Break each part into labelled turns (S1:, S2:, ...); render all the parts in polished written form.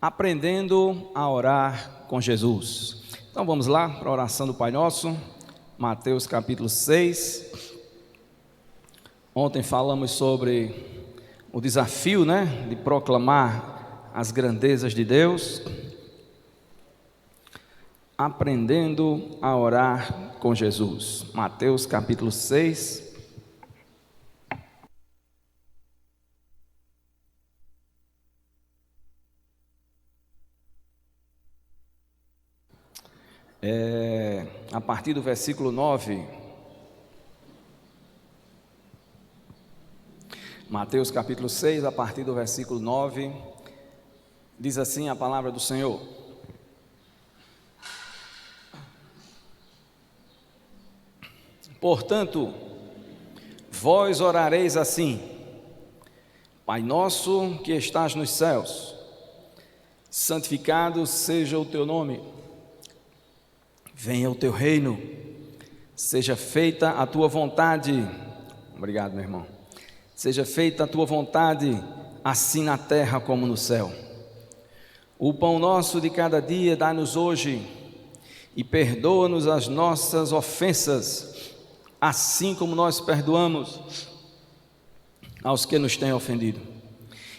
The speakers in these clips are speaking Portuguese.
S1: Aprendendo a orar com Jesus. Então vamos lá para a oração do Pai Nosso, Mateus capítulo 6. Ontem falamos sobre o desafio, de proclamar as grandezas de Deus. Aprendendo a orar com Jesus. Mateus capítulo 6. A partir do versículo 9, Mateus capítulo 6, a partir do versículo 9, diz assim a palavra do Senhor: Portanto, vós orareis assim: Pai nosso que estás nos céus, santificado seja o teu nome. Venha o teu reino, seja feita a tua vontade. Obrigado, meu irmão. Seja feita a tua vontade, assim na terra como no céu. O pão nosso de cada dia dá-nos hoje, e perdoa-nos as nossas ofensas, assim como nós perdoamos aos que nos têm ofendido.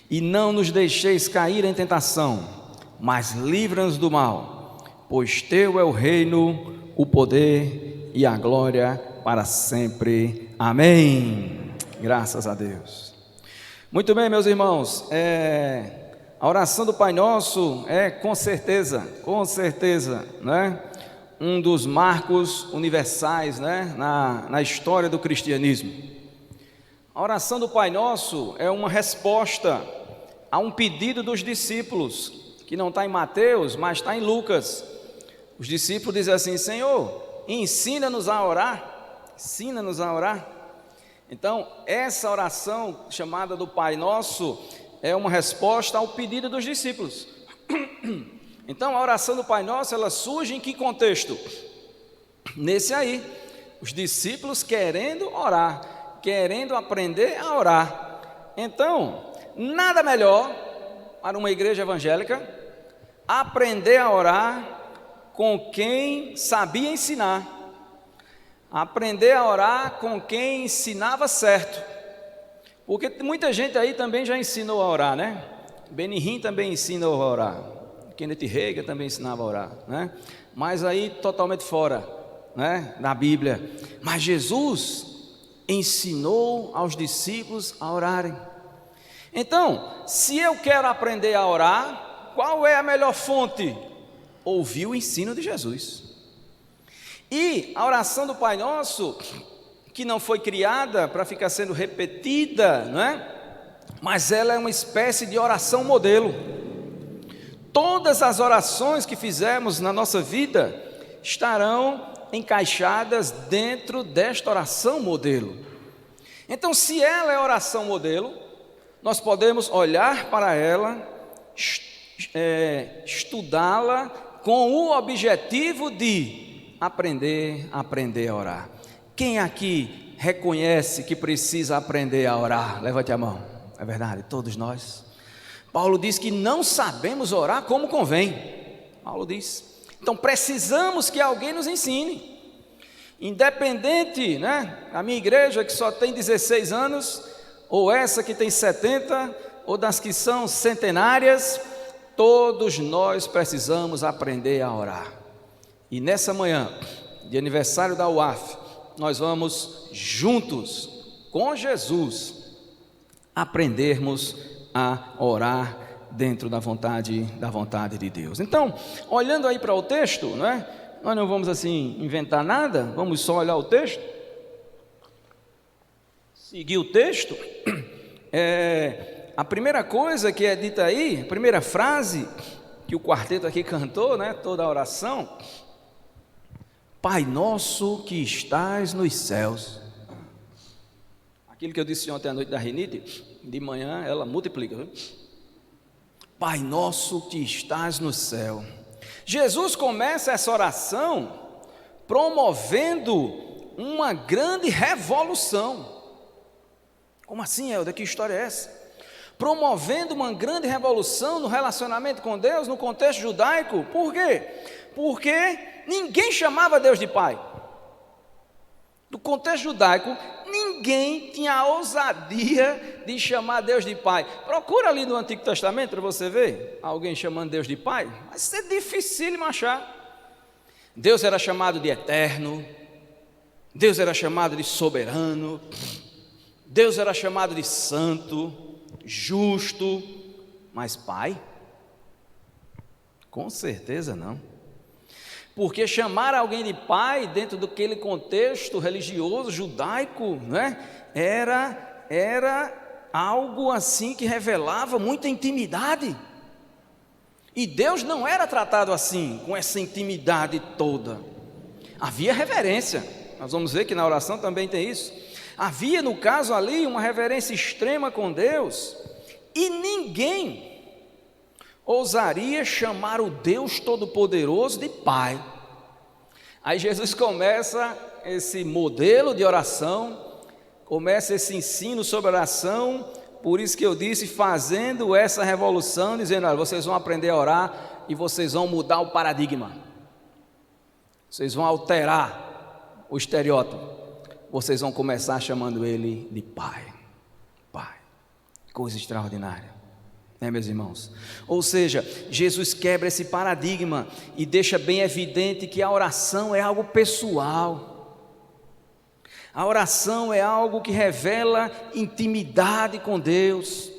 S1: E não nos deixeis cair em tentação, mas livra-nos do mal. Pois teu é o reino, o poder e a glória para sempre. Amém. Graças a Deus. Muito bem, meus irmãos, a oração do Pai Nosso é com certeza, um dos marcos universais, na história do cristianismo. A oração do Pai Nosso é uma resposta a um pedido dos discípulos, que não está em Mateus, mas está em Lucas. Os discípulos dizem assim: Senhor, ensina-nos a orar, ensina-nos a orar. Então, essa oração chamada do Pai Nosso é uma resposta ao pedido dos discípulos. Então, a oração do Pai Nosso, ela surge em que contexto? Nesse aí, os discípulos querendo orar, querendo aprender a orar. Então, nada melhor para uma igreja evangélica aprender a orar com quem sabia ensinar, aprender a orar com quem ensinava certo, porque muita gente aí também já ensinou a orar, Benihim também ensinou a orar, Kenneth Hagin também ensinava a orar, Mas aí totalmente fora, da Bíblia. Mas Jesus ensinou aos discípulos a orarem. Então, se eu quero aprender a orar, qual é a melhor fonte? Ouvir o ensino de Jesus. E a oração do Pai Nosso, que não foi criada para ficar sendo repetida, mas ela é uma espécie de oração modelo. Todas as orações que fizemos na nossa vida estarão encaixadas dentro desta oração modelo. Então, se ela é oração modelo, nós podemos olhar para ela, estudá-la com o objetivo de aprender a orar. Quem aqui reconhece que precisa aprender a orar? Levante a mão. É verdade, todos nós. Paulo diz que não sabemos orar como convém. Paulo diz. Então precisamos que alguém nos ensine. Independente, a minha igreja que só tem 16 anos, ou essa que tem 70, ou das que são centenárias, todos nós precisamos aprender a orar. E nessa manhã, de aniversário da UAF, nós vamos juntos, com Jesus, aprendermos a orar dentro da vontade de Deus. Então, olhando aí para o texto, nós não vamos assim inventar nada, vamos só olhar o texto, seguir o texto. A primeira coisa que é dita aí, a primeira frase que o quarteto aqui cantou, toda a oração: Pai nosso que estás nos céus. Aquilo que eu disse ontem à noite da rinite, de manhã ela multiplica, viu? Pai nosso que estás no céu. Jesus começa essa oração promovendo uma grande revolução. Como assim, Helder? Que história é essa? promovendo uma grande revolução no relacionamento com Deus, no contexto judaico. Por quê? Porque ninguém chamava Deus de Pai. No contexto judaico, ninguém tinha a ousadia de chamar Deus de Pai. Procura ali no Antigo Testamento para você ver alguém chamando Deus de Pai. Vai ser difícil achar. Deus era chamado de eterno, Deus era chamado de soberano, Deus era chamado de santo, justo, mas Pai? Com certeza não. Porque chamar alguém de pai dentro daquele contexto religioso, judaico, né, era algo assim que revelava muita intimidade. E Deus não era tratado assim, com essa intimidade toda. Havia reverência. Nós vamos ver que na oração também tem isso. Havia, no caso ali, uma reverência extrema com Deus. E ninguém ousaria chamar o Deus Todo-Poderoso de Pai. Aí Jesus começa esse modelo de oração, começa esse ensino sobre oração, por isso que eu disse, fazendo essa revolução, dizendo, olha, vocês vão aprender a orar e vocês vão mudar o paradigma, vocês vão alterar o estereótipo, vocês vão começar chamando ele de Pai, Pai, coisa extraordinária. Meus irmãos? Ou seja, Jesus quebra esse paradigma e deixa bem evidente que a oração é algo pessoal. A oração é algo que revela intimidade com Deus,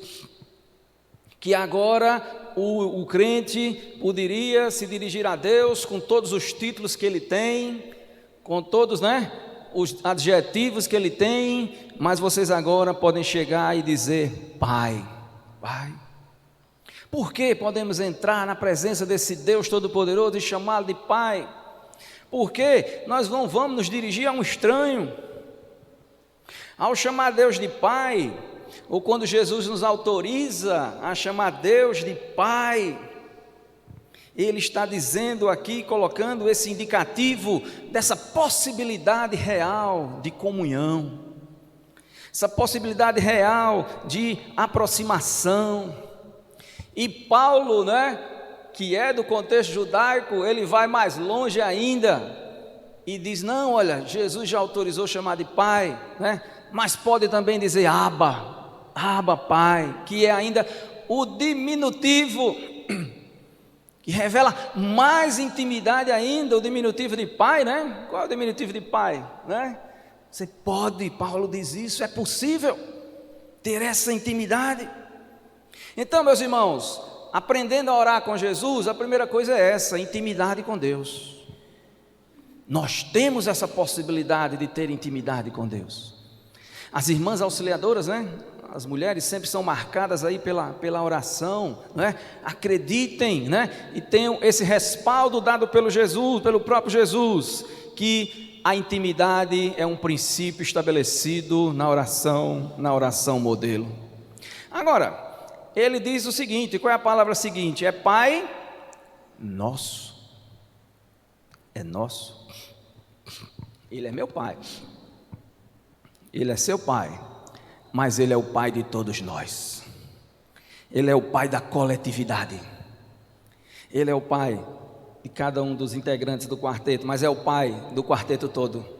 S1: que agora o crente poderia se dirigir a Deus com todos os títulos que ele tem, com todos, os adjetivos que ele tem, mas vocês agora podem chegar e dizer Pai, Pai. Por que podemos entrar na presença desse Deus Todo-Poderoso e chamá-lo de Pai? Porque nós não vamos nos dirigir a um estranho. Ao chamar Deus de Pai, ou quando Jesus nos autoriza a chamar Deus de Pai, Ele está dizendo aqui, colocando esse indicativo dessa possibilidade real de comunhão, essa possibilidade real de aproximação. E Paulo, que é do contexto judaico, ele vai mais longe ainda e diz, não, olha, Jesus já autorizou chamar de Pai, mas pode também dizer Abba, Pai, que é ainda o diminutivo, que revela mais intimidade ainda, o diminutivo de Pai, Qual é o diminutivo de Pai, Você pode, Paulo diz isso, é possível ter essa intimidade. Então, meus irmãos, aprendendo a orar com Jesus, a primeira coisa é essa, intimidade com Deus. Nós temos essa possibilidade de ter intimidade com Deus. As irmãs auxiliadoras, as mulheres sempre são marcadas aí pela oração, Acreditem, e tenham esse respaldo dado pelo Jesus, pelo próprio Jesus, que a intimidade é um princípio estabelecido na oração modelo. Agora, ele diz o seguinte, qual é a palavra seguinte? É Pai nosso. É nosso. Ele é meu Pai. Ele é seu Pai. Mas Ele é o Pai de todos nós. Ele é o Pai da coletividade. Ele é o Pai de cada um dos integrantes do quarteto, mas é o Pai do quarteto todo.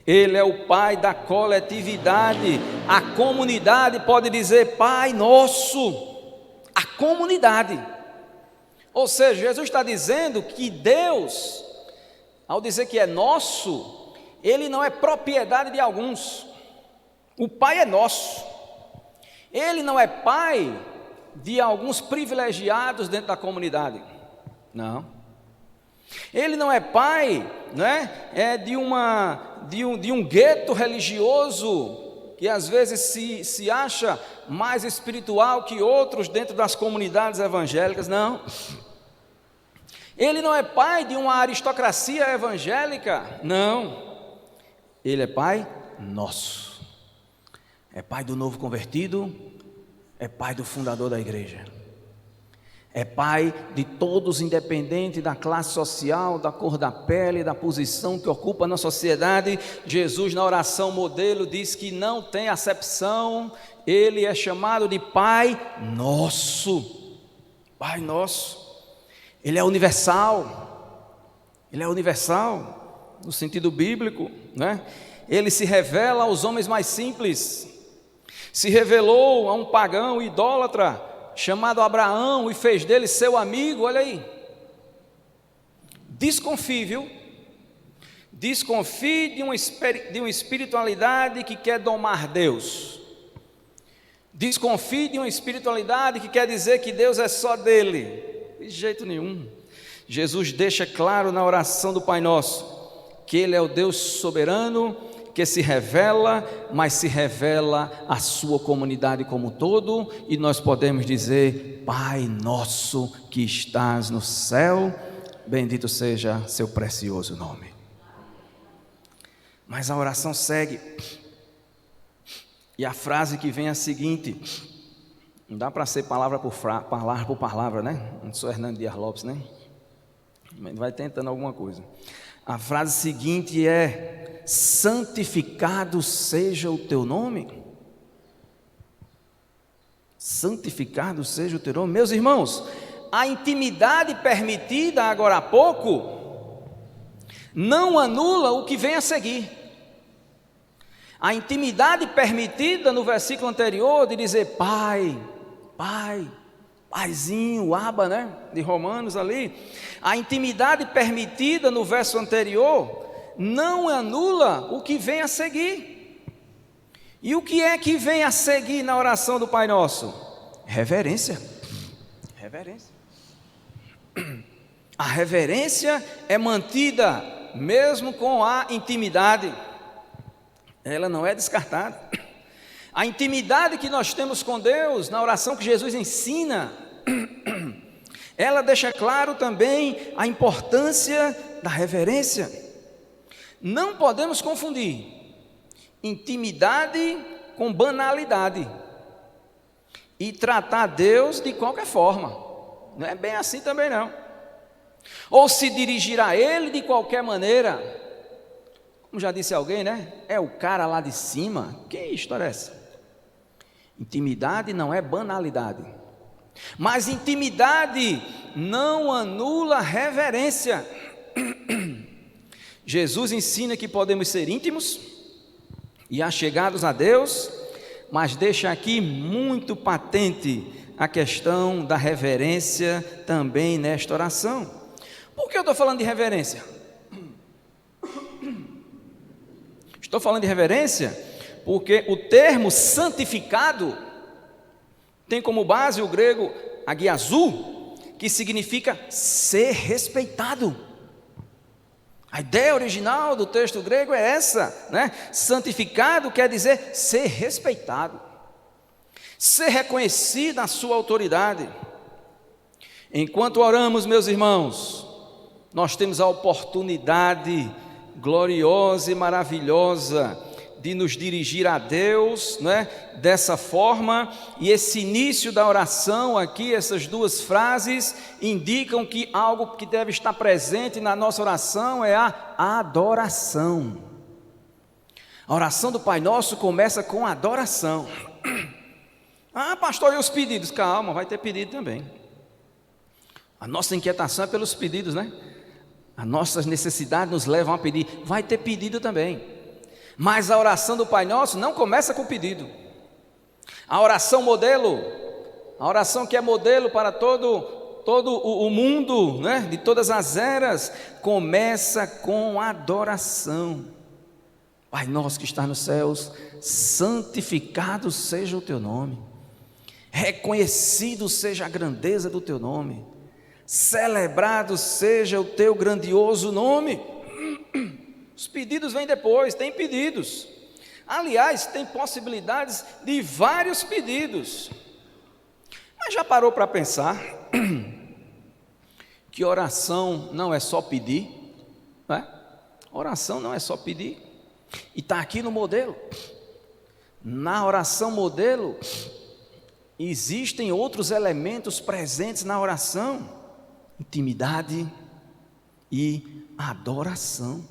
S1: Ele é o Pai da coletividade. A comunidade pode dizer Pai nosso. A comunidade. Ou seja, Jesus está dizendo que Deus, ao dizer que é nosso, Ele não é propriedade de alguns. O Pai é nosso. Ele não é Pai de alguns privilegiados dentro da comunidade. Não. Ele não é pai, de um gueto religioso que às vezes se acha mais espiritual que outros dentro das comunidades evangélicas, não. Ele não é pai de uma aristocracia evangélica, não. Ele é pai nosso. É pai do novo convertido, é pai do fundador da igreja. É Pai de todos, independente da classe social, da cor da pele, da posição que ocupa na sociedade. Jesus, na oração modelo, diz que não tem acepção. Ele é chamado de Pai Nosso. Pai Nosso. Ele é universal. Ele é universal no sentido bíblico, né? Ele se revela aos homens mais simples. Se revelou a um pagão idólatra chamado Abraão e fez dele seu amigo. Olha aí. Desconfie, viu? Desconfie de uma espiritualidade que quer domar Deus. Desconfie de uma espiritualidade que quer dizer que Deus é só dele. De jeito nenhum. Jesus deixa claro na oração do Pai Nosso que Ele é o Deus soberano, que se revela, mas se revela à sua comunidade como um todo, e nós podemos dizer: Pai Nosso que estás no céu, bendito seja seu precioso nome. Mas a oração segue, e a frase que vem é a seguinte: não dá para ser palavra por palavra, né? Não sou Hernando Dias Lopes, né? Vai tentando alguma coisa. A frase seguinte é: santificado seja o teu nome. Santificado seja o teu nome. Meus irmãos, a intimidade permitida agora há pouco não anula o que vem a seguir. A intimidade permitida no versículo anterior de dizer Pai, Pai, Paizinho, Aba, né? De Romanos ali. A intimidade permitida no verso anterior não anula o que vem a seguir. E o que é que vem a seguir na oração do Pai Nosso? Reverência. Reverência. A reverência é mantida mesmo com a intimidade. Ela não é descartada. A intimidade que nós temos com Deus, na oração que Jesus ensina, ela deixa claro também a importância da reverência. Não podemos confundir intimidade com banalidade e tratar Deus de qualquer forma. Não é bem assim também não. Ou se dirigir a Ele de qualquer maneira. Como já disse alguém, né? É o cara lá de cima. Que história é essa? Intimidade não é banalidade. Mas intimidade não anula reverência. Jesus ensina que podemos ser íntimos e achegados a Deus, mas deixa aqui muito patente a questão da reverência também nesta oração. Por que eu estou falando de reverência? Estou falando de reverência porque o termo santificado tem como base o grego agiazu, que significa ser respeitado. A ideia original do texto grego é essa, né? Santificado quer dizer ser respeitado, ser reconhecido na sua autoridade. Enquanto oramos, meus irmãos, nós temos a oportunidade gloriosa e maravilhosa de nos dirigir a Deus, né, dessa forma, e esse início da oração aqui, essas duas frases, indicam que algo que deve estar presente na nossa oração é a adoração. A oração do Pai Nosso começa com adoração. Ah, pastor, e os pedidos? Calma, vai ter pedido também. A nossa inquietação é pelos pedidos, né? As nossas necessidades nos levam a pedir, vai ter pedido também. Mas a oração do Pai Nosso não começa com pedido. A oração modelo, a oração que é modelo para todo o mundo, né, de todas as eras, começa com adoração. Pai Nosso que está nos céus, santificado seja o teu nome, reconhecido seja a grandeza do teu nome, celebrado seja o teu grandioso nome. Os pedidos vêm depois, tem pedidos. Aliás, tem possibilidades de vários pedidos. Mas já parou para pensar que oração não é só pedir? Não é? Oração não é só pedir. E está aqui no modelo. Na oração modelo, existem outros elementos presentes na oração: intimidade e adoração.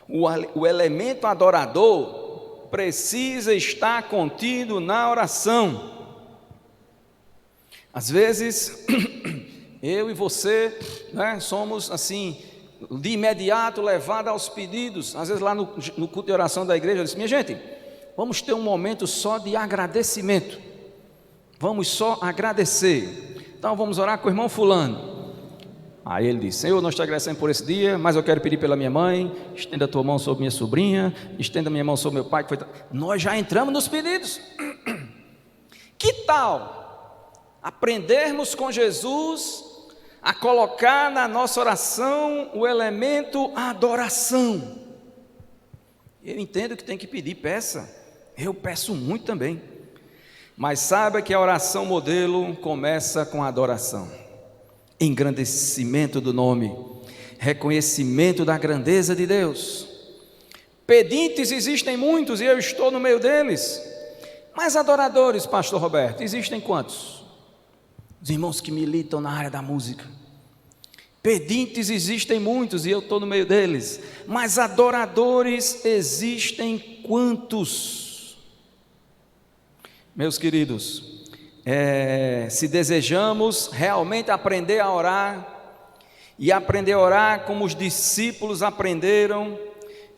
S1: O elemento adorador precisa estar contido na oração. Às vezes, eu e você, né, somos assim, de imediato levados aos pedidos. Às vezes lá no culto de oração da igreja, eu disse: minha gente, vamos ter um momento só de agradecimento. Vamos só agradecer. Então vamos orar com o irmão fulano. Aí ele disse: Senhor, nós te agradecemos por esse dia, mas eu quero pedir pela minha mãe, estenda a tua mão sobre minha sobrinha, estenda a minha mão sobre meu pai. Nós já entramos nos pedidos. Que tal aprendermos com Jesus a colocar na nossa oração o elemento adoração? Eu entendo que tem que pedir, peça. Eu peço muito também. Mas saiba que a oração modelo começa com a adoração. Engrandecimento do nome, reconhecimento da grandeza de Deus. Pedintes existem muitos e eu estou no meio deles. Mas adoradores, pastor Roberto, existem quantos? Os irmãos que militam na área da música. Pedintes existem muitos e eu estou no meio deles. Mas adoradores existem quantos? Meus queridos, se desejamos realmente aprender a orar, e aprender a orar como os discípulos aprenderam,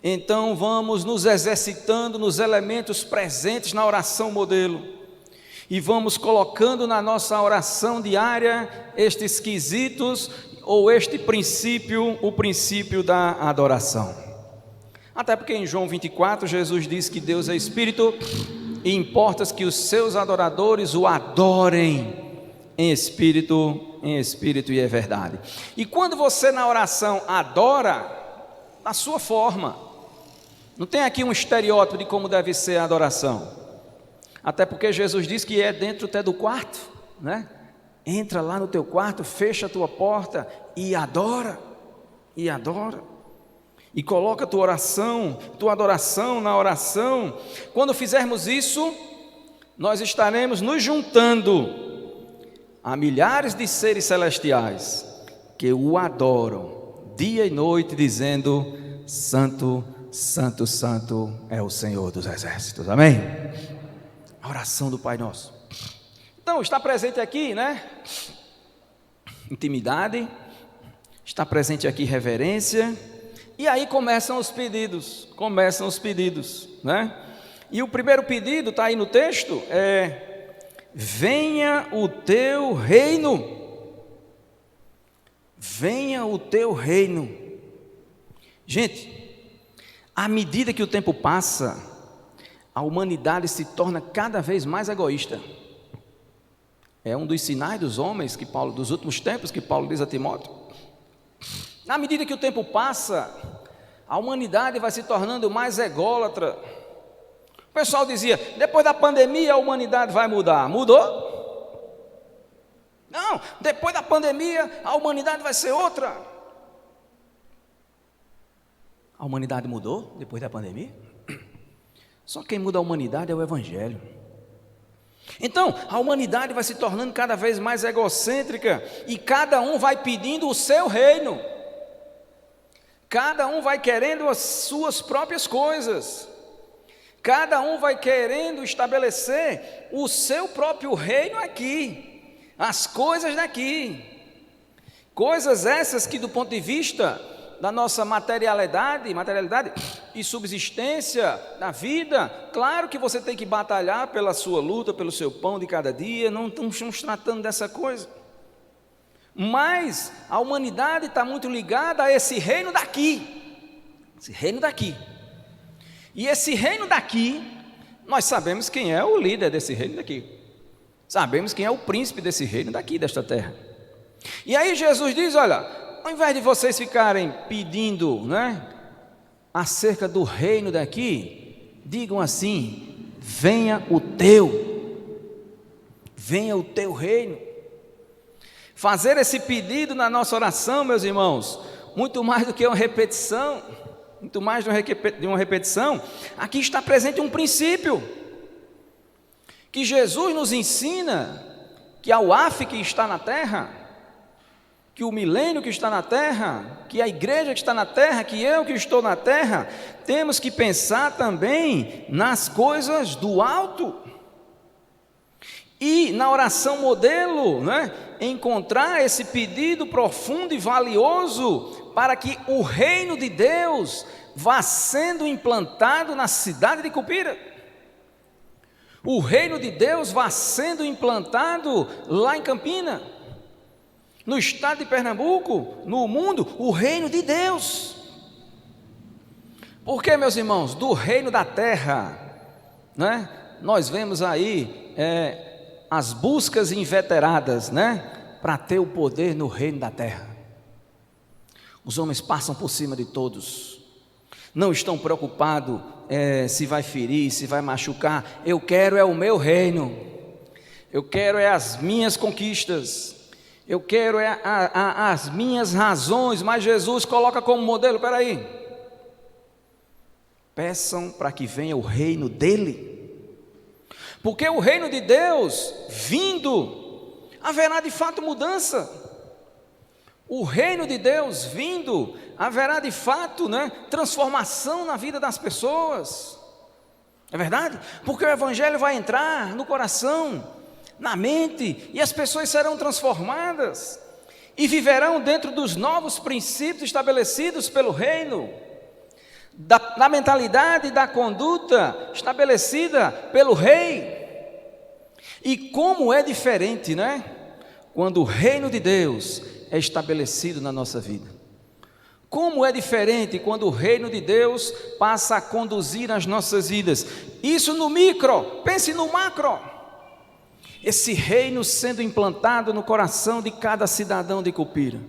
S1: então vamos nos exercitando nos elementos presentes na oração modelo, e vamos colocando na nossa oração diária estes quesitos, ou este princípio, o princípio da adoração. Até porque em João 24, Jesus diz que Deus é Espírito, e importa que os seus adoradores o adorem em espírito e é verdade. E quando você na oração adora, na sua forma, não tem aqui um estereótipo de como deve ser a adoração, até porque Jesus diz que é dentro até do quarto, né? Entra lá no teu quarto, fecha a tua porta e adora, e coloca tua adoração na oração. Quando fizermos isso, nós estaremos nos juntando a milhares de seres celestiais que o adoram dia e noite, dizendo: Santo, Santo, Santo é o Senhor dos Exércitos. Amém? A oração do Pai Nosso. Então, está presente aqui, né? Intimidade, está presente aqui reverência. E aí começam os pedidos, né? E o primeiro pedido, está aí no texto, venha o teu reino. Venha o teu reino. Gente, à medida que o tempo passa, a humanidade se torna cada vez mais egoísta. É um dos sinais dos homens, dos últimos tempos, que Paulo diz a Timóteo. Na medida que o tempo passa, a humanidade vai se tornando mais ególatra. O pessoal dizia: depois da pandemia a humanidade vai mudar. Mudou? Não, depois da pandemia a humanidade vai ser outra. A humanidade mudou depois da pandemia? Só quem muda a humanidade é o Evangelho. Então, a humanidade vai se tornando cada vez mais egocêntrica, e cada um vai pedindo o seu reino. Cada um vai querendo as suas próprias coisas. Cada um vai querendo estabelecer o seu próprio reino aqui, as coisas daqui. Coisas essas que, do ponto de vista da nossa materialidade e subsistência da vida, claro que você tem que batalhar pela sua luta, pelo seu pão de cada dia. Não estamos tratando dessa coisa. Mas a humanidade está muito ligada a esse reino daqui. E esse reino daqui, nós sabemos quem é o líder desse reino daqui. Sabemos quem é o príncipe desse reino daqui, desta terra. E aí Jesus diz: olha, ao invés de vocês ficarem pedindo, né, acerca do reino daqui, digam assim: venha o teu reino. Fazer esse pedido na nossa oração, meus irmãos, muito mais do que uma repetição, aqui está presente um princípio, que Jesus nos ensina que a UAF que está na terra, que o milênio que está na terra, que a igreja que está na terra, que eu que estou na terra, temos que pensar também nas coisas do alto. E na oração modelo, né, encontrar esse pedido profundo e valioso para que o reino de Deus vá sendo implantado na cidade de Cupira. O reino de Deus vá sendo implantado lá em Campina, no estado de Pernambuco, no mundo, o reino de Deus. Porque, meus irmãos, do reino da terra, né, nós vemos aí as buscas inveteradas, né, para ter o poder no reino da terra. Os homens passam por cima de todos, não estão preocupados se vai ferir, se vai machucar. Eu quero o meu reino, eu quero as minhas conquistas, eu quero as minhas razões. Mas Jesus coloca como modelo: espera aí, peçam para que venha o reino dele, porque o reino de Deus vindo, haverá de fato mudança. O reino de Deus vindo, haverá de fato, né, transformação na vida das pessoas. É verdade? Porque o evangelho vai entrar no coração, na mente, e as pessoas serão transformadas e viverão dentro dos novos princípios estabelecidos pelo reino, da mentalidade e da conduta estabelecida pelo rei. E como é diferente, né, quando o reino de Deus é estabelecido na nossa vida. Como é diferente quando o reino de Deus passa a conduzir as nossas vidas. Isso no micro, pense no macro. Esse reino sendo implantado no coração de cada cidadão de Cupira.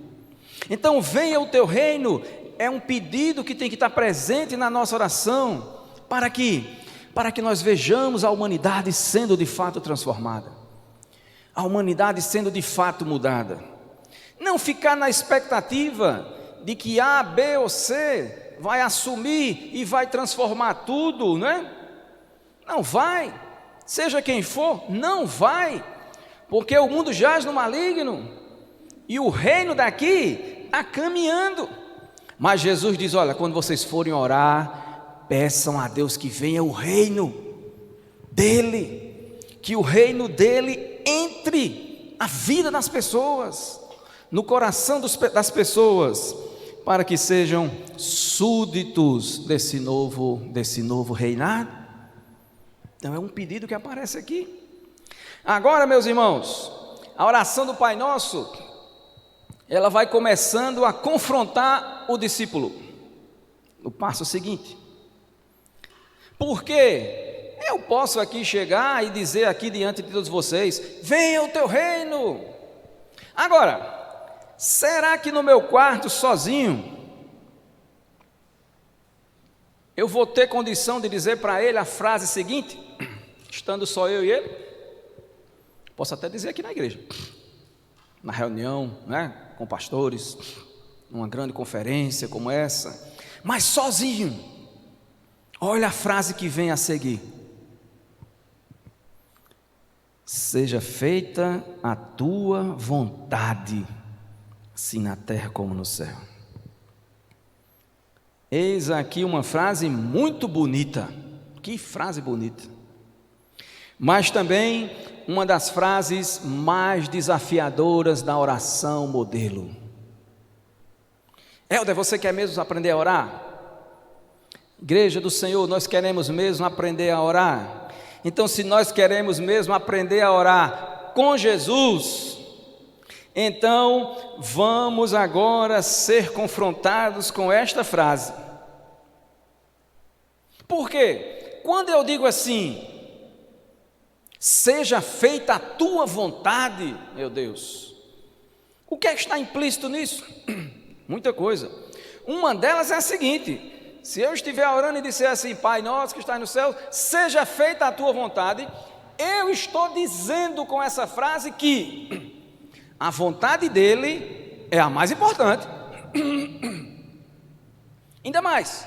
S1: Então, venha o teu reino, é um pedido que tem que estar presente na nossa oração, para que nós vejamos a humanidade sendo de fato transformada, a humanidade sendo de fato mudada. Não ficar na expectativa de que A, B ou C vai assumir e vai transformar tudo, né? Não vai. Seja quem for, não vai, porque o mundo jaz no maligno, e o reino daqui está caminhando. Mas Jesus diz: olha, quando vocês forem orar, peçam a Deus que venha o reino dEle, que o reino dEle entre a vida das pessoas, no coração das pessoas, para que sejam súditos desse novo reinado. Então é um pedido que aparece aqui. Agora, meus irmãos, a oração do Pai Nosso, ela vai começando a confrontar o discípulo no passo seguinte. Porque eu posso aqui chegar e dizer aqui diante de todos vocês: venha o teu reino. Agora, será que no meu quarto sozinho eu vou ter condição de dizer para ele a frase seguinte, estando só eu e ele? Posso até dizer aqui na igreja, na reunião, né, com pastores, numa grande conferência como essa, mas sozinho. Olha a frase que vem a seguir: seja feita a tua vontade, assim na terra como no céu. Eis aqui uma frase muito bonita. Que frase bonita! Mas também uma das frases mais desafiadoras da oração modelo. Helder, você quer mesmo aprender a orar? Igreja do Senhor, nós queremos mesmo aprender a orar? Então, se nós queremos mesmo aprender a orar com Jesus, então vamos agora ser confrontados com esta frase. Por quê? Quando eu digo assim, seja feita a tua vontade, meu Deus, o que é que está implícito nisso? Muita coisa. Uma delas é a seguinte: se eu estiver orando e disser assim, Pai nosso que está no céu, seja feita a tua vontade, eu estou dizendo com essa frase que a vontade dele é a mais importante. Ainda mais,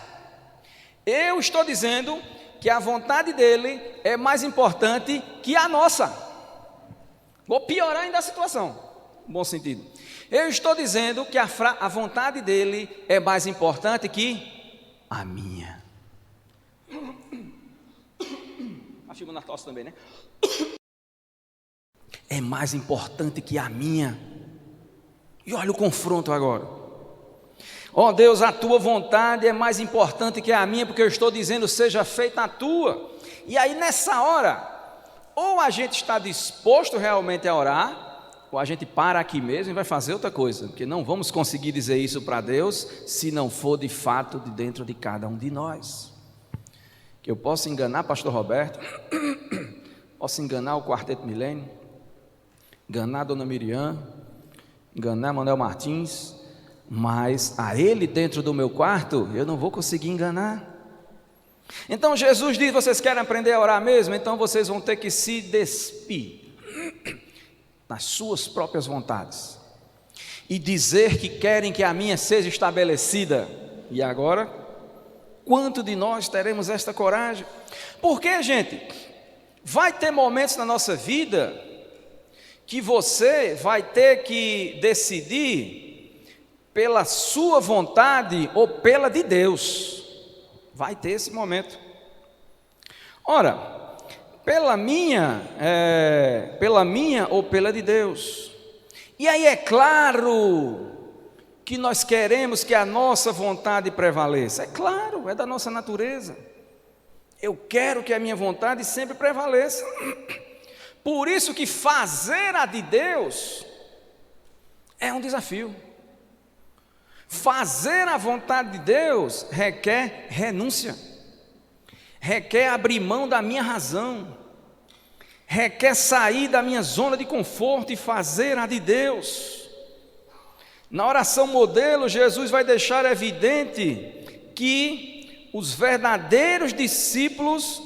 S1: eu estou dizendo que a vontade dele é mais importante que a nossa. Vou piorar ainda a situação, no bom sentido. Eu estou dizendo que a vontade dele é mais importante que a minha. A filma na tosse também, né? É mais importante que a minha. E olha o confronto agora. Ó Deus, a tua vontade é mais importante que a minha, porque eu estou dizendo, seja feita a tua. E aí nessa hora, ou a gente está disposto realmente a orar, ou a gente para aqui mesmo e vai fazer outra coisa, porque não vamos conseguir dizer isso para Deus, se não for de fato de dentro de cada um de nós. Que eu posso enganar pastor Roberto, posso enganar o Quarteto Milênio, enganar a dona Miriam, enganar Manuel Martins, mas a ele dentro do meu quarto, eu não vou conseguir enganar. Então Jesus diz, vocês querem aprender a orar mesmo? Então vocês vão ter que se despir das suas próprias vontades e dizer que querem que a minha seja estabelecida. E agora, quanto de nós teremos esta coragem? Porque, gente, vai ter momentos na nossa vida que você vai ter que decidir pela sua vontade ou pela de Deus. Vai ter esse momento. Ora, pela minha ou pela de Deus. E aí é claro que nós queremos que a nossa vontade prevaleça. É claro, é da nossa natureza. Eu quero que a minha vontade sempre prevaleça. Por isso que fazer a de Deus é um desafio. Fazer a vontade de Deus requer renúncia, requer abrir mão da minha razão, requer sair da minha zona de conforto e fazer a de Deus. Na oração modelo, Jesus vai deixar evidente que os verdadeiros discípulos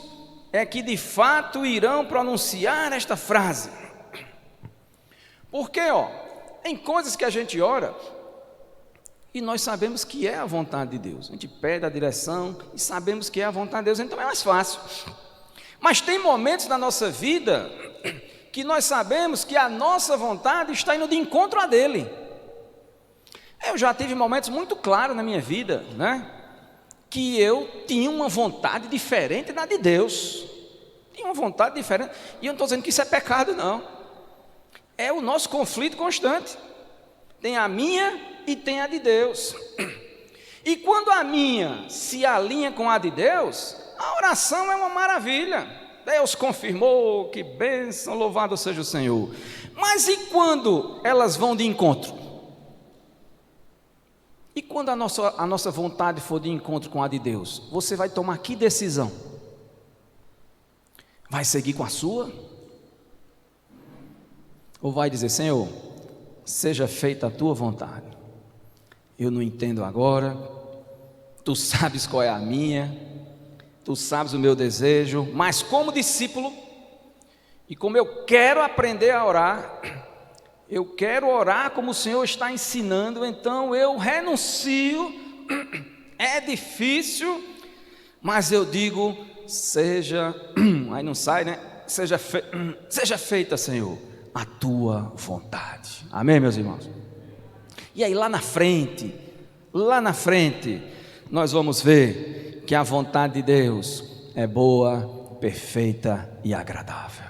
S1: é que de fato irão pronunciar esta frase. Porque, tem coisas que a gente ora e nós sabemos que é a vontade de Deus. A gente pede a direção e sabemos que é a vontade de Deus, então é mais fácil. Mas tem momentos na nossa vida que nós sabemos que a nossa vontade está indo de encontro à dele. Eu já tive momentos muito claros na minha vida, né? Que eu tinha uma vontade diferente da de Deus. Tinha uma vontade diferente. E eu não estou dizendo que isso é pecado, não. É o nosso conflito constante. Tem a minha e tem a de Deus. E quando a minha se alinha com a de Deus, a oração é uma maravilha. Deus confirmou, que bênção, louvado seja o Senhor. Mas e quando elas vão de encontro? E quando a nossa vontade for de encontro com a de Deus? Você vai tomar que decisão? Vai seguir com a sua? Ou vai dizer, Senhor, seja feita a tua vontade. Eu não entendo agora, tu sabes qual é a minha, tu sabes o meu desejo, mas como discípulo, e como eu quero aprender a orar, eu quero orar como o Senhor está ensinando, então eu renuncio, é difícil, mas eu digo, aí não sai, né? Seja feita, Senhor, a tua vontade. Amém, meus irmãos? E aí lá na frente, nós vamos ver que a vontade de Deus é boa, perfeita e agradável.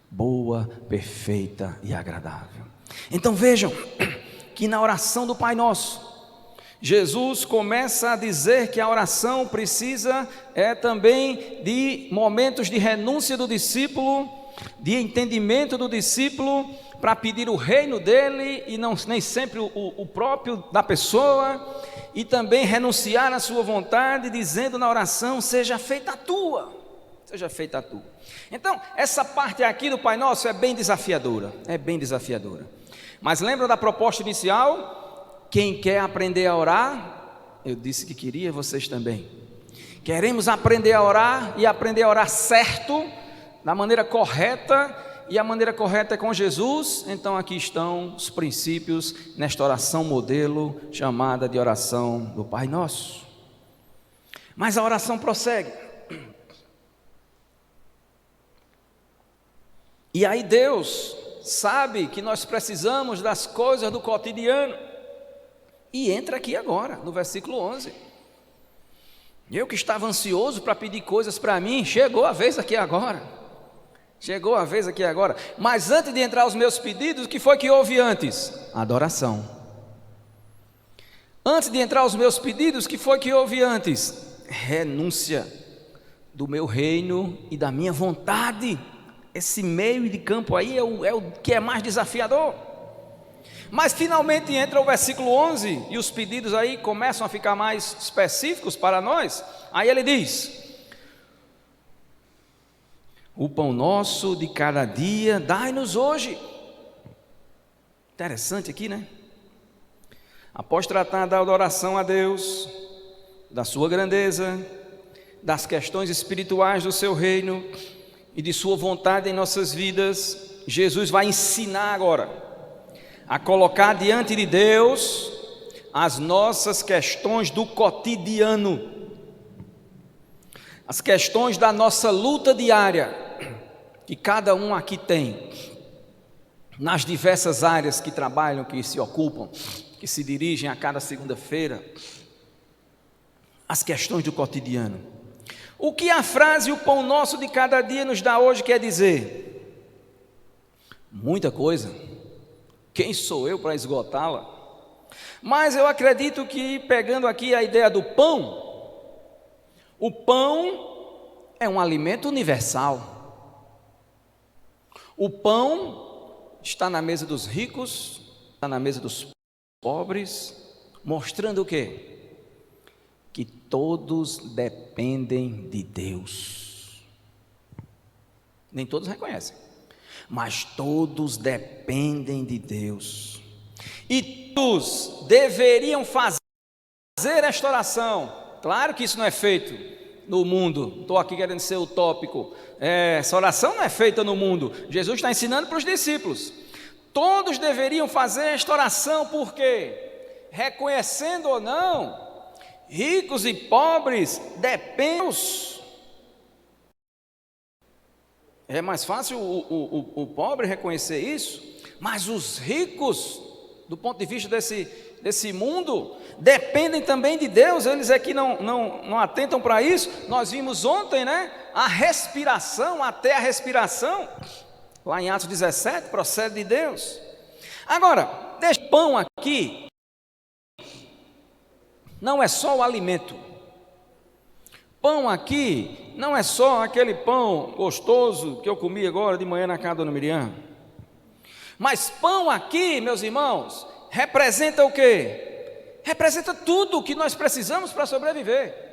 S1: Boa, perfeita e agradável. Então vejam que na oração do Pai Nosso, Jesus começa a dizer que a oração precisa também de momentos de renúncia do discípulo, de entendimento do discípulo, para pedir o reino dele e nem sempre o próprio da pessoa, e também renunciar à sua vontade, dizendo na oração, seja feita a tua. Seja feita a tua. Então, essa parte aqui do Pai Nosso é bem desafiadora. Mas lembra da proposta inicial? Quem quer aprender a orar, eu disse que queria, vocês também. Queremos aprender a orar e aprender a orar certo, da maneira correta, e a maneira correta é com Jesus. Então aqui estão os princípios nesta oração modelo, chamada de oração do Pai Nosso. Mas a oração prossegue. E aí Deus sabe que nós precisamos das coisas do cotidiano. E entra aqui agora, no versículo 11. Eu que estava ansioso para pedir coisas para mim, chegou a vez aqui agora. Chegou a vez aqui agora. Mas antes de entrar os meus pedidos, o que foi que houve antes? Adoração. Antes de entrar os meus pedidos, o que foi que houve antes? Renúncia do meu reino e da minha vontade. Esse meio de campo aí é o que é mais desafiador. Mas finalmente entra o versículo 11 e os pedidos aí começam a ficar mais específicos para nós. Aí ele diz: o pão nosso de cada dia dai-nos hoje. Interessante aqui, né? Após tratar da adoração a Deus, da sua grandeza, das questões espirituais do seu reino e de sua vontade em nossas vidas, Jesus vai ensinar agora a colocar diante de Deus as nossas questões do cotidiano, as questões da nossa luta diária, que cada um aqui tem, nas diversas áreas que trabalham, que se ocupam, que se dirigem a cada segunda-feira, as questões do cotidiano. O que a frase "o pão nosso de cada dia nos dá hoje" quer dizer? Muita coisa. Quem sou eu para esgotá-la? Mas eu acredito que, pegando aqui a ideia do pão, o pão é um alimento universal. O pão está na mesa dos ricos, está na mesa dos pobres, mostrando o quê? Que todos dependem de Deus. Nem todos reconhecem, mas todos dependem de Deus. E todos deveriam fazer esta oração. Claro que isso não é feito no mundo. Estou aqui querendo ser utópico. Essa oração não é feita no mundo. Jesus está ensinando para os discípulos. Todos deveriam fazer esta oração, porque, reconhecendo ou não, ricos e pobres dependem de Deus. É mais fácil o pobre reconhecer isso, mas os ricos, do ponto de vista desse mundo, dependem também de Deus. Eles aqui não atentam para isso. Nós vimos ontem, né? Até a respiração, lá em Atos 17, procede de Deus. Agora, deste pão aqui, não é só o alimento. Pão aqui não é só aquele pão gostoso que eu comi agora de manhã na casa da dona Miriam. Mas pão aqui, meus irmãos, representa o quê? Representa tudo o que nós precisamos para sobreviver.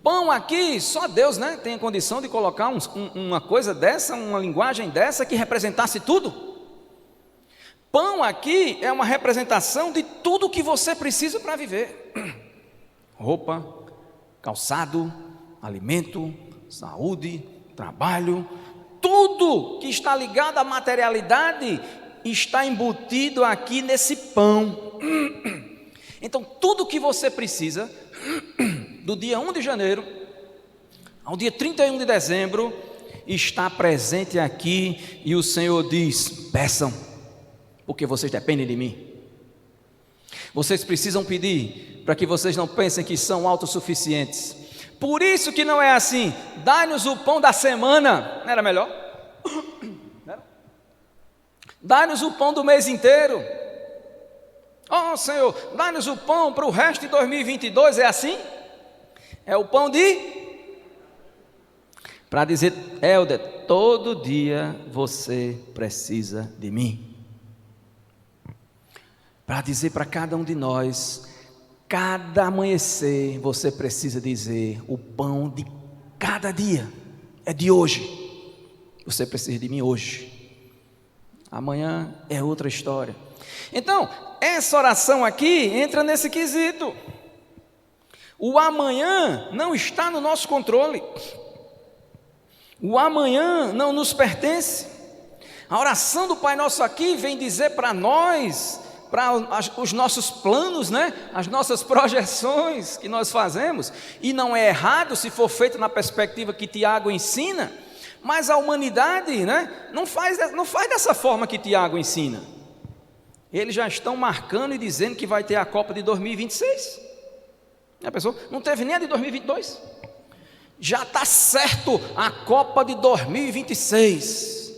S1: Pão aqui, só Deus, né, tem a condição de colocar uma coisa dessa, uma linguagem dessa que representasse tudo. Pão aqui é uma representação de tudo o que você precisa para viver. Roupa, calçado, alimento, saúde, trabalho, tudo que está ligado à materialidade está embutido aqui nesse pão. Então, tudo que você precisa, do dia 1 de janeiro ao dia 31 de dezembro, está presente aqui, e o Senhor diz: peçam, porque vocês dependem de mim. Vocês precisam pedir, para que vocês não pensem que são autossuficientes. Por isso que não é assim: dai-nos o pão da semana. Não era melhor? Dai-nos o pão do mês inteiro. Oh Senhor, dai-nos o pão para o resto de 2022. É assim? É o pão para dizer: Helder, todo dia você precisa de mim. Para dizer para cada um de nós: cada amanhecer você precisa dizer: o pão de cada dia é de hoje. Você precisa de mim hoje. Amanhã é outra história. Então, essa oração aqui entra nesse quesito. O amanhã não está no nosso controle. O amanhã não nos pertence. A oração do Pai Nosso aqui vem dizer para nós, para os nossos planos, né? As nossas projeções que nós fazemos, e não é errado se for feito na perspectiva que Tiago ensina, Mas a humanidade, né, não faz dessa forma que Tiago ensina. Eles já estão marcando e dizendo que vai ter a Copa de 2026. A pessoa não teve nem a de 2022. Já está certo a Copa de 2026.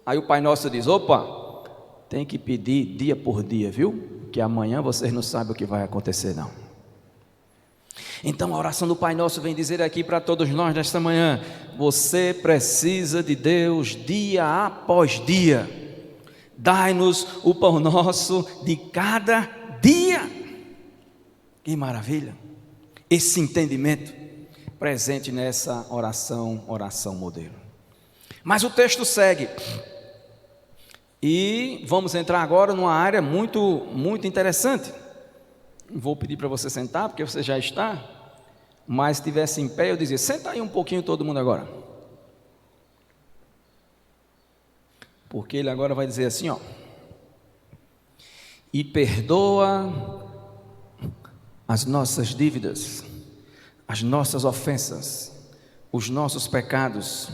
S1: Aí o Pai Nosso diz: opa, tem que pedir dia por dia, viu? Que amanhã vocês não sabem o que vai acontecer não. Então a oração do Pai Nosso vem dizer aqui para todos nós nesta manhã: você precisa de Deus dia após dia. Dai-nos o pão nosso de cada dia. Que maravilha! Esse entendimento presente nessa oração modelo. Mas o texto segue. E vamos entrar agora numa área muito interessante. Vou pedir para você sentar, porque você já está. Mas se estivesse em pé, eu dizia: senta aí um pouquinho todo mundo agora. Porque ele agora vai dizer assim, ó: e perdoa as nossas dívidas, as nossas ofensas, os nossos pecados,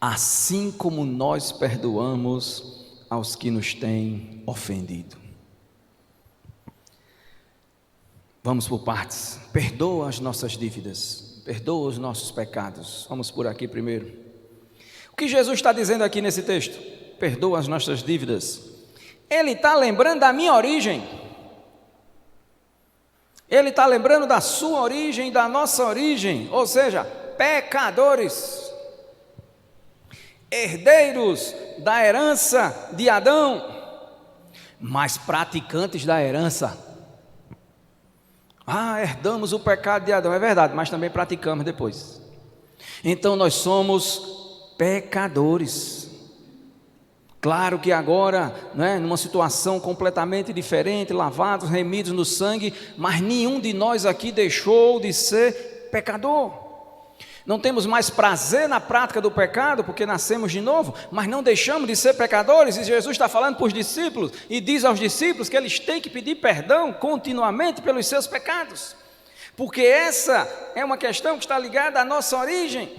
S1: assim como nós perdoamos aos que nos têm ofendido. Vamos por partes. Perdoa as nossas dívidas, perdoa os nossos pecados. Vamos por aqui primeiro. O que Jesus está dizendo aqui nesse texto? Perdoa as nossas dívidas. Ele está lembrando da minha origem. Ele está lembrando da sua origem, da nossa origem, ou seja, pecadores, herdeiros da herança de Adão, mas praticantes da herança. Herdamos o pecado de Adão, é verdade, mas também praticamos depois. Então nós somos pecadores. Claro que agora, né, numa situação completamente diferente, lavados, remidos no sangue, mas nenhum de nós aqui deixou de ser pecador. Não temos mais prazer na prática do pecado, porque nascemos de novo, mas não deixamos de ser pecadores. E Jesus está falando para os discípulos, e diz aos discípulos que eles têm que pedir perdão continuamente pelos seus pecados, porque essa é uma questão que está ligada à nossa origem.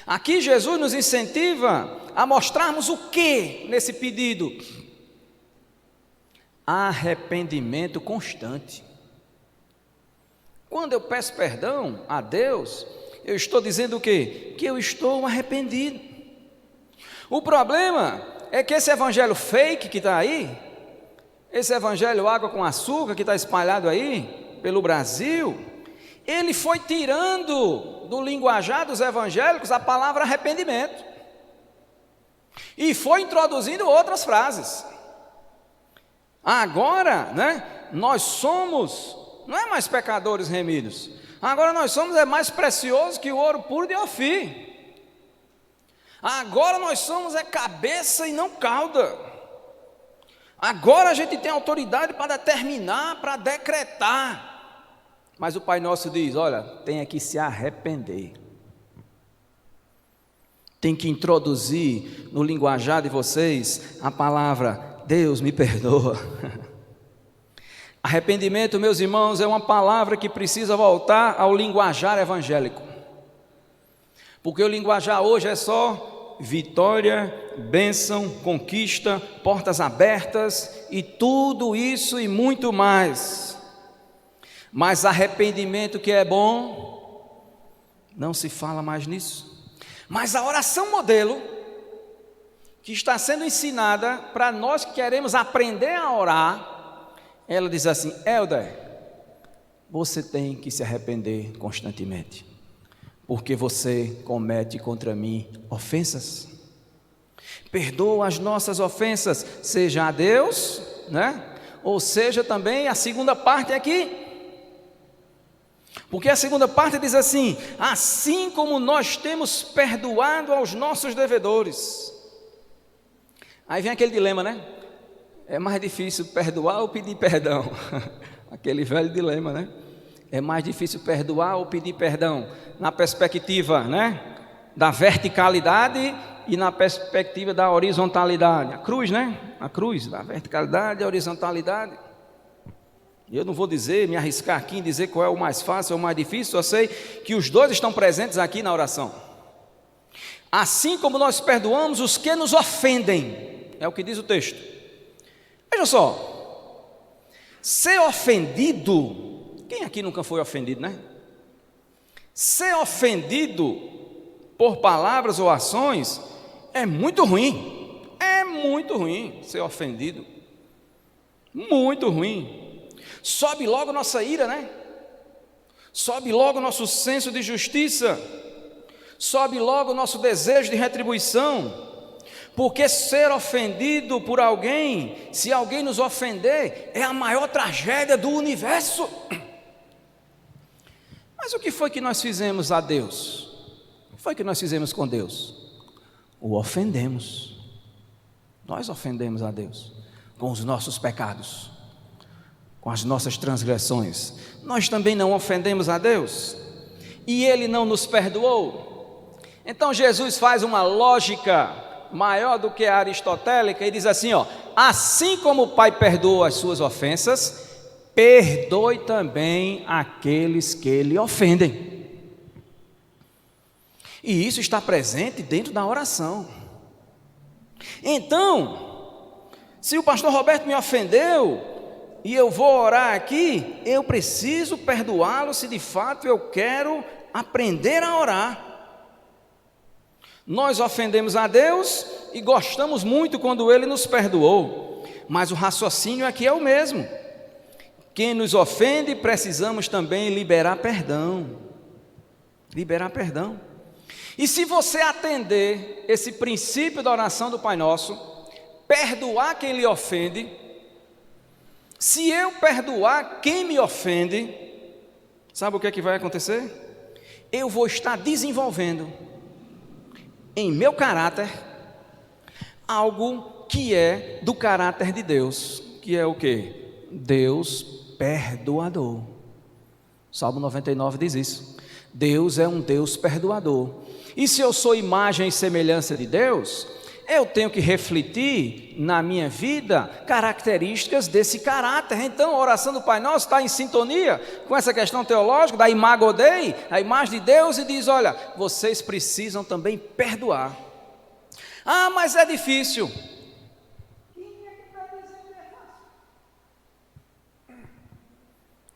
S1: Aqui Jesus nos incentiva a mostrarmos o que nesse pedido? Arrependimento constante. Quando eu peço perdão a Deus, eu estou dizendo o quê? Que eu estou arrependido. O problema é que esse evangelho fake que está aí, esse evangelho água com açúcar que está espalhado aí pelo Brasil, ele foi tirando do linguajar dos evangélicos a palavra arrependimento e foi introduzindo outras frases. Agora, né, nós somos, não é mais pecadores remidos, agora nós somos mais preciosos que o ouro puro de Ofir. Agora nós somos cabeça e não cauda. Agora a gente tem autoridade para determinar, para decretar. Mas o Pai Nosso diz: olha, tem que se arrepender. Tem que introduzir no linguajar de vocês a palavra: Deus me perdoa. Arrependimento, meus irmãos, é uma palavra que precisa voltar ao linguajar evangélico. Porque o linguajar hoje é só vitória, bênção, conquista, portas abertas e tudo isso e muito mais. Mas arrependimento que é bom, não se fala mais nisso. Mas a oração modelo, que está sendo ensinada para nós que queremos aprender a orar, ela diz assim: Helder, você tem que se arrepender constantemente, porque você comete contra mim ofensas. Perdoa as nossas ofensas, seja a Deus, né? Ou seja também a segunda parte aqui. Porque a segunda parte diz assim: assim como nós temos perdoado aos nossos devedores. Aí vem aquele dilema, né? É mais difícil perdoar ou pedir perdão? Aquele velho dilema, né? É mais difícil perdoar ou pedir perdão? Na perspectiva, né, da verticalidade e na perspectiva da horizontalidade. A cruz, né? A cruz, da verticalidade e a horizontalidade. Eu não vou me arriscar aqui em dizer qual é o mais fácil ou o mais difícil, eu sei que os dois estão presentes aqui na oração. Assim como nós perdoamos os que nos ofendem, é o que diz o texto. Veja só, ser ofendido, quem aqui nunca foi ofendido, né? Ser ofendido por palavras ou ações é muito ruim, ser ofendido, muito ruim. Sobe logo nossa ira, né? Sobe logo nosso senso de justiça, sobe logo nosso desejo de retribuição, porque ser ofendido por alguém, se alguém nos ofender, é a maior tragédia do universo. Mas o que foi que nós fizemos a Deus? O que foi que nós fizemos com Deus? O ofendemos. Nós ofendemos a Deus com os nossos pecados, com as nossas transgressões. Nós também não ofendemos a Deus e Ele não nos perdoou. Então Jesus faz uma lógica maior do que a aristotélica e diz assim, ó: assim como o Pai perdoa as suas ofensas, perdoe também aqueles que lhe ofendem. E isso está presente dentro da oração. Então, se o pastor Roberto me ofendeu e eu vou orar aqui, eu preciso perdoá-lo se de fato eu quero aprender a orar. Nós ofendemos a Deus e gostamos muito quando Ele nos perdoou, mas o raciocínio aqui é o mesmo. Quem nos ofende, precisamos também liberar perdão. Liberar perdão. E se você atender esse princípio da oração do Pai Nosso, perdoar quem lhe ofende, se eu perdoar quem me ofende, sabe o que é que vai acontecer? Eu vou estar desenvolvendo em meu caráter algo que é do caráter de Deus, que é o quê? Deus perdoador. Salmo 99 diz isso. Deus é um Deus perdoador. E se eu sou imagem e semelhança de Deus, eu tenho que refletir na minha vida características desse caráter. Então a oração do Pai Nosso está em sintonia com essa questão teológica da imago Dei, a imagem de Deus, e diz: olha, vocês precisam também perdoar. Ah, mas é difícil.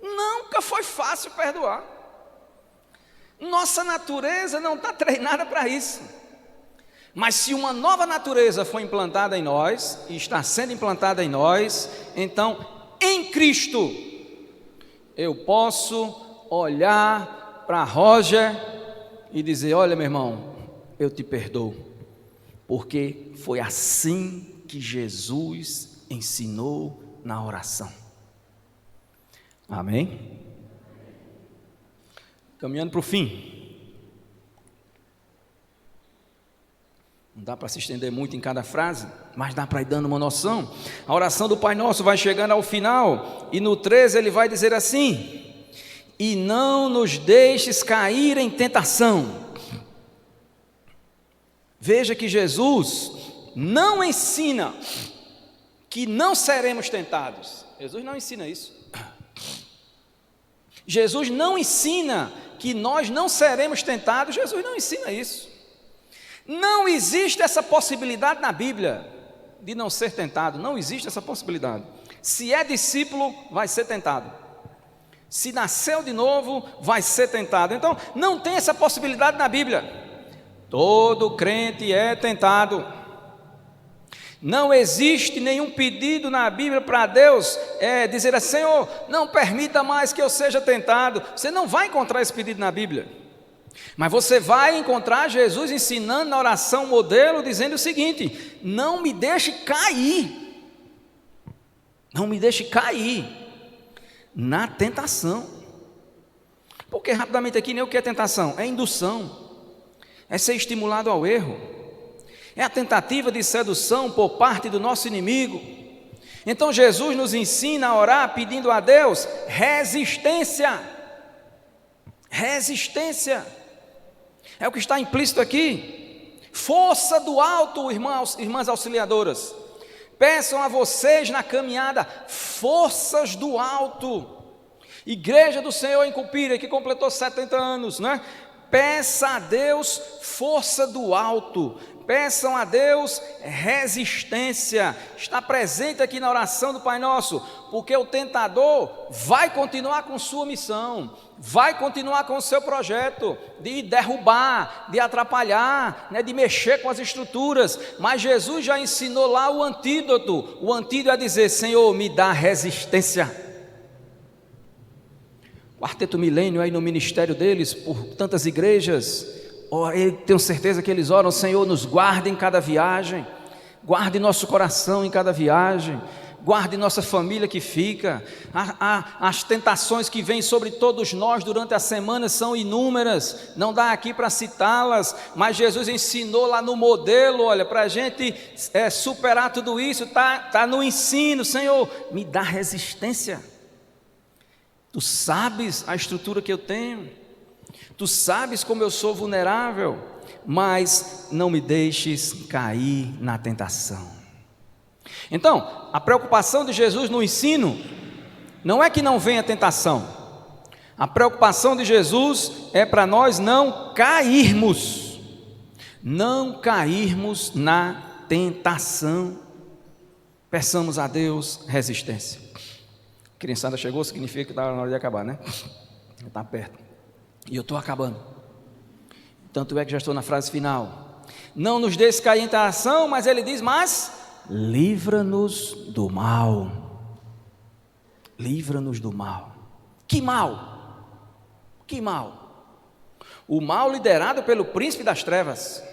S1: Nunca foi fácil perdoar. Nossa natureza não está treinada para isso. Mas se uma nova natureza foi implantada em nós, e está sendo implantada em nós, então, em Cristo, eu posso olhar para Roger e dizer: olha, meu irmão, eu te perdoo, porque foi assim que Jesus ensinou na oração. Amém? Caminhando para o fim. Não dá para se estender muito em cada frase, mas dá para ir dando uma noção. A oração do Pai Nosso vai chegando ao final, e no 13 ele vai dizer assim: e não nos deixes cair em tentação. Veja que Jesus não ensina que não seremos tentados. Jesus não ensina isso. Jesus não ensina que nós não seremos tentados. Jesus não ensina isso. Não existe essa possibilidade na Bíblia de não ser tentado. Não existe essa possibilidade. Se é discípulo, vai ser tentado. Se nasceu de novo, vai ser tentado. Então, não tem essa possibilidade na Bíblia. Todo crente é tentado. Não existe nenhum pedido na Bíblia para Deus dizer assim: Senhor, não permita mais que eu seja tentado. Você não vai encontrar esse pedido na Bíblia. Mas você vai encontrar Jesus ensinando na oração modelo, dizendo o seguinte: não me deixe cair. Não me deixe cair na tentação. Porque rapidamente aqui, nem o que é tentação? É indução. É ser estimulado ao erro. É a tentativa de sedução por parte do nosso inimigo. Então Jesus nos ensina a orar pedindo a Deus resistência. Resistência. É o que está implícito aqui. Força do alto, irmãs auxiliadoras. Peçam a vocês na caminhada forças do alto. Igreja do Senhor em Cupira, que completou 70 anos, né? Peça a Deus força do alto. Peçam a Deus resistência. Está presente aqui na oração do Pai Nosso, porque o tentador vai continuar com sua missão, vai continuar com o seu projeto de derrubar, de atrapalhar, né, de mexer com as estruturas. Mas Jesus já ensinou lá o antídoto. O antídoto é dizer: Senhor, me dá resistência. Quarteto Milênio aí no ministério deles, por tantas igrejas, eu tenho certeza que eles oram: Senhor, nos guarde em cada viagem, guarde nosso coração em cada viagem, guarde nossa família que fica. As tentações que vêm sobre todos nós durante a semana são inúmeras, não dá aqui para citá-las, mas Jesus ensinou lá no modelo, olha, para a gente superar tudo isso, está no ensino. Senhor, me dá resistência. Tu sabes a estrutura que eu tenho, tu sabes como eu sou vulnerável, mas não me deixes cair na tentação. Então, a preocupação de Jesus no ensino não é que não venha tentação. A preocupação de Jesus é para nós não cairmos na tentação. Peçamos a Deus resistência. A criançada chegou, significa que está na hora de acabar, né? Está perto. E eu estou acabando. Tanto é que já estou na frase final. Não nos deixes cair em tentação, mas ele diz: mas livra-nos do mal. Livra-nos do mal. Que mal? Que mal? O mal liderado pelo príncipe das trevas.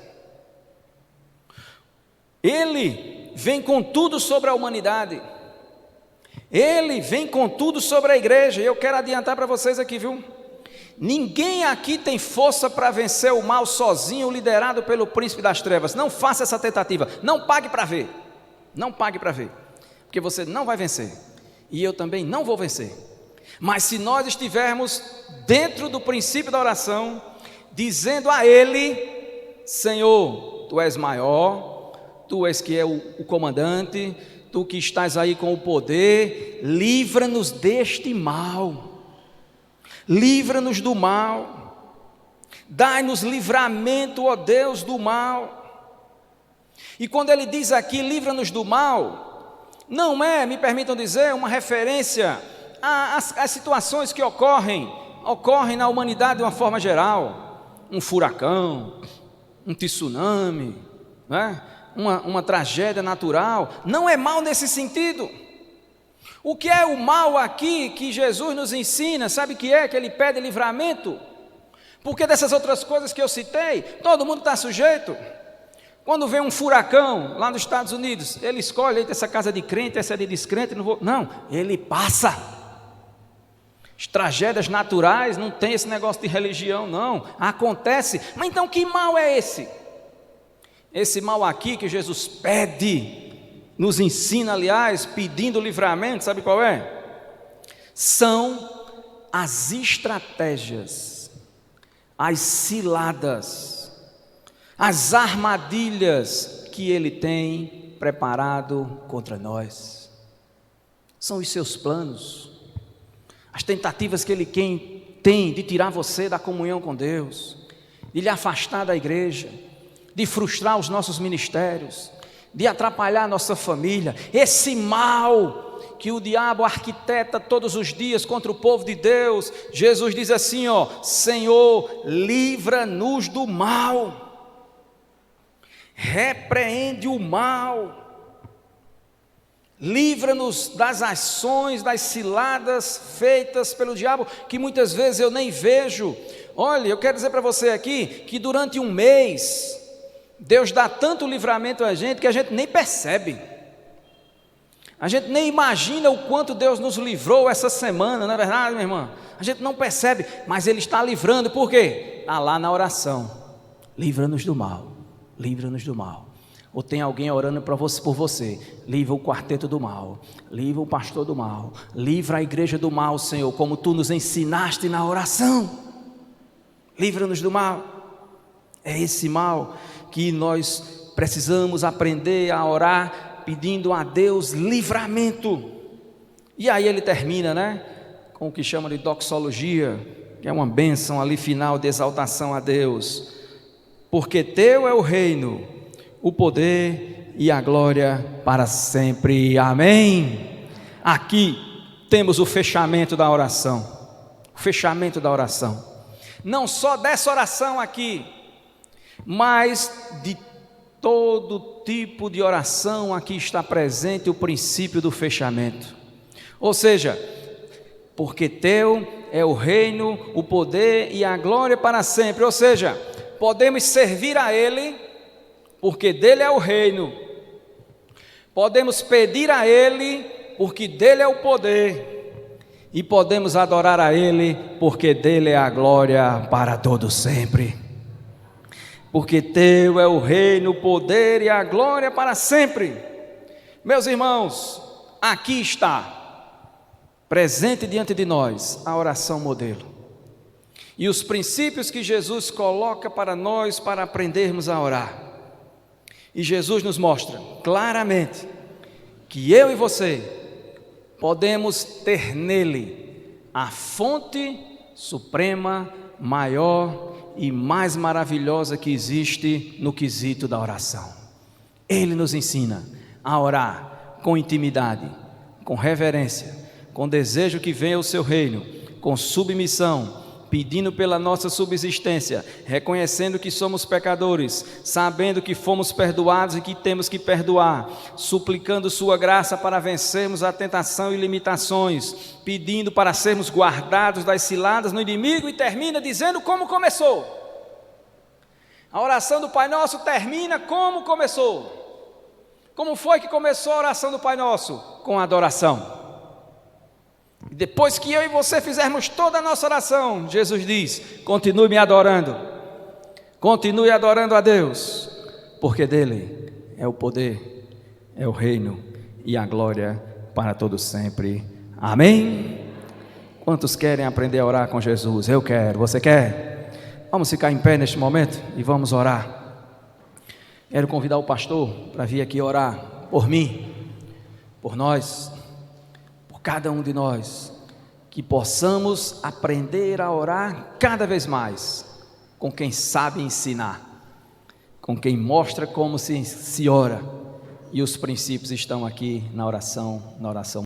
S1: Ele vem com tudo sobre a humanidade. Ele vem com tudo sobre a igreja. E eu quero adiantar para vocês aqui, viu? Ninguém aqui tem força para vencer o mal sozinho, liderado pelo príncipe das trevas. Não faça essa tentativa. Não pague para ver. Não pague para ver. Porque você não vai vencer. E eu também não vou vencer. Mas se nós estivermos dentro do princípio da oração, dizendo a Ele: Senhor, Tu és maior, Tu és que é o comandante, Tu que estás aí com o poder, livra-nos deste mal, livra-nos do mal, dai-nos livramento, ó Deus, do mal. E quando ele diz aqui, livra-nos do mal, não é, me permitam dizer, uma referência às situações que ocorrem na humanidade de uma forma geral, um furacão, um tsunami, né? Uma tragédia natural. Não é mal nesse sentido. O que é o mal aqui que Jesus nos ensina? Sabe o que é? Que ele pede livramento. Porque dessas outras coisas que eu citei, todo mundo está sujeito. Quando vem um furacão lá nos Estados Unidos, ele escolhe entre essa casa de crente, essa de descrente, não, ele passa. As tragédias naturais não tem esse negócio de religião, não, acontece. Mas então que mal é esse? Esse mal aqui que Jesus pede, nos ensina, aliás, pedindo livramento, sabe qual é? São as estratégias, as ciladas, as armadilhas que ele tem preparado contra nós. São os seus planos, as tentativas que ele tem de tirar você da comunhão com Deus, de lhe afastar da igreja, de frustrar os nossos ministérios, de atrapalhar a nossa família. Esse mal que o diabo arquiteta todos os dias contra o povo de Deus, Jesus diz assim, Senhor, livra-nos do mal, repreende o mal, livra-nos das ações, das ciladas feitas pelo diabo, que muitas vezes eu nem vejo. Olha, eu quero dizer para você aqui, que durante um mês, Deus dá tanto livramento a gente, que a gente nem percebe, a gente nem imagina o quanto Deus nos livrou essa semana, não é verdade, minha irmã? A gente não percebe, mas Ele está livrando. Por quê? Está lá na oração: livra-nos do mal, livra-nos do mal. Ou tem alguém orando por você, livra o quarteto do mal, livra o pastor do mal, livra a igreja do mal, Senhor, como Tu nos ensinaste na oração. Livra-nos do mal. É esse mal que nós precisamos aprender a orar pedindo a Deus livramento. E aí ele termina, né, com o que chama de doxologia, que é uma bênção ali final de exaltação a Deus. Porque teu é o reino, o poder e a glória para sempre. Amém. Aqui temos o fechamento da oração. O fechamento da oração. Não só dessa oração aqui, mas de todo tipo de oração aqui está presente o princípio do fechamento. Ou seja, porque teu é o reino, o poder e a glória para sempre. Ou seja, podemos servir a Ele, porque dele é o reino. Podemos pedir a Ele, porque dele é o poder. E podemos adorar a Ele, porque dele é a glória para todo sempre. Porque teu é o reino, o poder e a glória para sempre. Meus irmãos, aqui está, presente diante de nós, a oração modelo. E os princípios que Jesus coloca para nós, para aprendermos a orar. E Jesus nos mostra claramente que eu e você podemos ter nele a fonte suprema, maior e mais maravilhosa que existe no quesito da oração. Ele nos ensina a orar com intimidade, com reverência, com desejo que venha o seu reino, com submissão, pedindo pela nossa subsistência, reconhecendo que somos pecadores, sabendo que fomos perdoados e que temos que perdoar, suplicando sua graça para vencermos a tentação e limitações, pedindo para sermos guardados das ciladas no inimigo, e termina dizendo como começou. A oração do Pai Nosso termina como começou. Como foi que começou a oração do Pai Nosso? Com adoração. E depois que eu e você fizermos toda a nossa oração, Jesus diz: continue me adorando, continue adorando a Deus, porque dele é o poder, é o reino e a glória para todos sempre. Amém? Quantos querem aprender a orar com Jesus? Eu quero, você quer? Vamos ficar em pé neste momento e vamos orar. Quero convidar o pastor para vir aqui orar por mim, por nós, cada um de nós, que possamos aprender a orar cada vez mais com quem sabe ensinar, com quem mostra como se ora, e os princípios estão aqui na oração